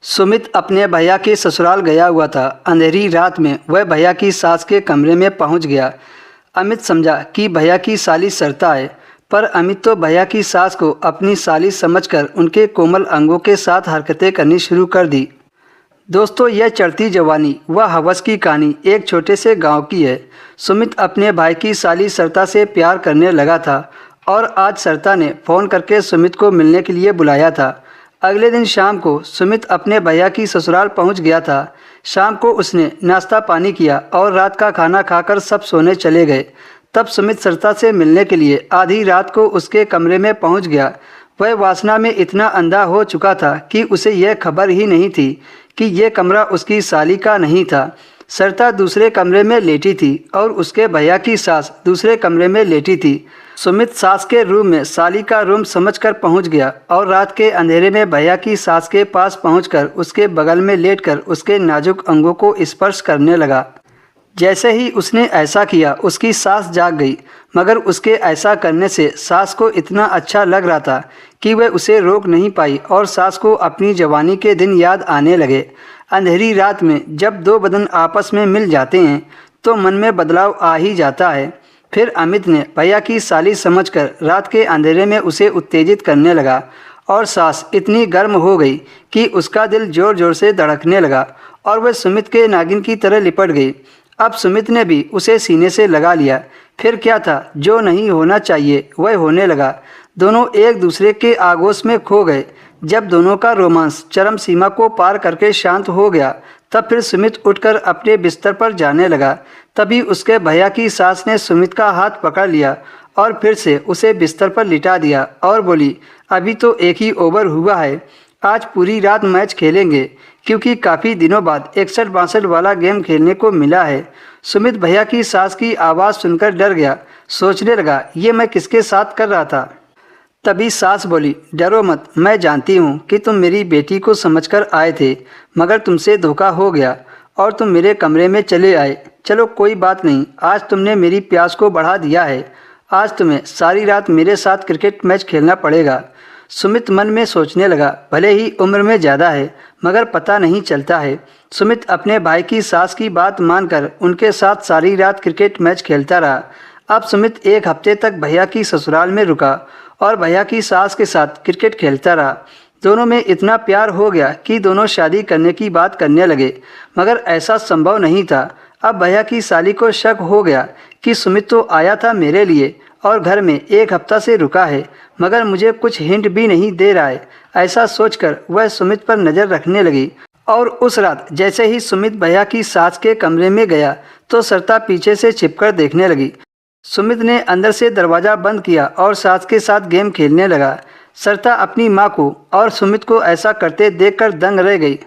सुमित अपने भैया के ससुराल गया हुआ था। अंधेरी रात में वह भैया की सास के कमरे में पहुंच गया। अमित समझा कि भैया की साली सरता है, पर अमित तो भैया की सास को अपनी साली समझकर उनके कोमल अंगों के साथ हरकतें करनी शुरू कर दी। दोस्तों, यह चढ़ती जवानी व हवस की कहानी एक छोटे से गांव की है। सुमित अपने भाई की साली सरता से प्यार करने लगा था और आज सरता ने फ़ोन करके सुमित को मिलने के लिए बुलाया था। अगले दिन शाम को सुमित अपने भैया की ससुराल पहुंच गया था। शाम को उसने नाश्ता पानी किया और रात का खाना खाकर सब सोने चले गए। तब सुमित सरता से मिलने के लिए आधी रात को उसके कमरे में पहुंच गया। वह वासना में इतना अंधा हो चुका था कि उसे यह खबर ही नहीं थी कि यह कमरा उसकी साली का नहीं था। सरता दूसरे कमरे में लेटी थी और उसके भैया की सास दूसरे कमरे में लेटी थी। सुमित सास के रूम में साली का रूम समझकर पहुंच गया और रात के अंधेरे में भैया की सास के पास पहुंचकर उसके बगल में लेटकर उसके नाजुक अंगों को स्पर्श करने लगा। जैसे ही उसने ऐसा किया, उसकी सास जाग गई, मगर उसके ऐसा करने से सास को इतना अच्छा लग रहा था कि वह उसे रोक नहीं पाई और सास को अपनी जवानी के दिन याद आने लगे। अंधेरी रात में जब दो बदन आपस में मिल जाते हैं तो मन में बदलाव आ ही जाता है। फिर अमित ने भैया की साली समझकर रात के अंधेरे में उसे उत्तेजित करने लगा और सास इतनी गर्म हो गई कि उसका दिल जोर जोर से धड़कने लगा और वह सुमित के नागिन की तरह लिपट गई। अब सुमित ने भी उसे सीने से लगा लिया। फिर क्या था, जो नहीं होना चाहिए वह होने लगा। दोनों एक दूसरे के आगोश में खो गए। जब दोनों का रोमांस चरम सीमा को पार करके शांत हो गया, तब फिर सुमित उठकर अपने बिस्तर पर जाने लगा। तभी उसके भैया की सास ने सुमित का हाथ पकड़ लिया और फिर से उसे बिस्तर पर लिटा दिया और बोली, अभी तो एक ही ओवर हुआ है, आज पूरी रात मैच खेलेंगे क्योंकि काफ़ी दिनों बाद 61-62 वाला गेम खेलने को मिला है। सुमित भैया की सास की आवाज़ सुनकर डर गया। सोचने लगा, ये मैं किसके साथ कर रहा था। तभी सास बोली, डरो मत, मैं जानती हूँ कि तुम मेरी बेटी को समझकर आए थे, मगर तुमसे धोखा हो गया और तुम मेरे कमरे में चले आए। चलो कोई बात नहीं, आज तुमने मेरी प्यास को बढ़ा दिया है। आज तुम्हें सारी रात मेरे साथ क्रिकेट मैच खेलना पड़ेगा। सुमित मन में सोचने लगा, भले ही उम्र में ज़्यादा है मगर पता नहीं चलता है। सुमित अपने भाई की सास की बात मानकर उनके साथ सारी रात क्रिकेट मैच खेलता रहा। अब सुमित एक हफ्ते तक भैया की ससुराल में रुका और भैया की सास के साथ क्रिकेट खेलता रहा। दोनों में इतना प्यार हो गया कि दोनों शादी करने की बात करने लगे, मगर ऐसा संभव नहीं था। अब भैया की साली को शक हो गया कि सुमित तो आया था मेरे लिए और घर में एक हफ्ता से रुका है, मगर मुझे कुछ हिंट भी नहीं दे रहा है। ऐसा सोचकर वह सुमित पर नज़र रखने लगी और उस रात जैसे ही सुमित भैया की सास के कमरे में गया तो सरता पीछे से छिपकर देखने लगी। सुमित ने अंदर से दरवाज़ा बंद किया और सास के साथ गेम खेलने लगा। सरता अपनी माँ को और सुमित को ऐसा करते देखकर दंग रह गई।